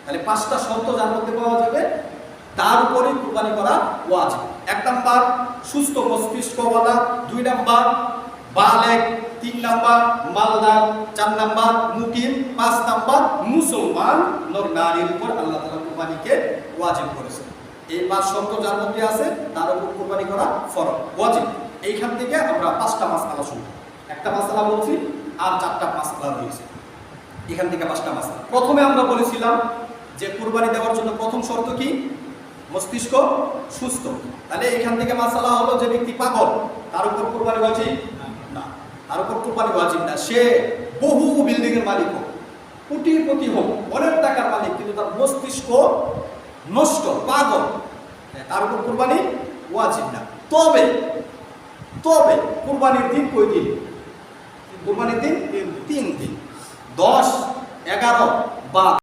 তাহলে 5টা শর্ত যার মধ্যে পাওয়া যাবে তার উপরে কুরবানি করা ওয়াজিব। 1 নাম্বার সুস্থ মস্তিষ্কওয়ালা, 2 নাম্বার বালেগ, 3 নাম্বার মালদার, 4 নাম্বার মুকিম, 5 নাম্বার মুসলমান নর নারীর উপর আল্লাহ তাআলা কুরবানিকে ওয়াজিব করেছেন। এই 5 শর্ত যার মধ্যে আছে তার উপর কুরবানি করা ফরজ ওয়াজিব। এইখান থেকে আমরা 5টা মাসআলা শুনব। একটা মাসআলা বলছি আর 4টা মাসআলা রয়েছে। এখান থেকে 5টা মাসআলা। প্রথমে আমরা বলেছিলাম যে কুরবানি দেওয়ার জন্য প্রথম শর্ত কি? মস্তিষ্ক সুস্থ। তাহলে এখান থেকে মাসআলা হলো যে ব্যক্তি পাগল তার উপর কুরবানি ওয়াজিব না, তার উপর কুরবানি ওয়াজিব না। সে বহু বিল্ডিং এর মালিক হোক, কোটিপতি হোক, অনেক টাকার মালিক, কিন্তু তার মস্তিষ্ক নষ্ট, পাগল, তার উপর কুরবানি ওয়াজিব না। তবে তবে কুরবানির দিন কয় দিন? কুরবানির দিন 3 দিন, 10, 11 বা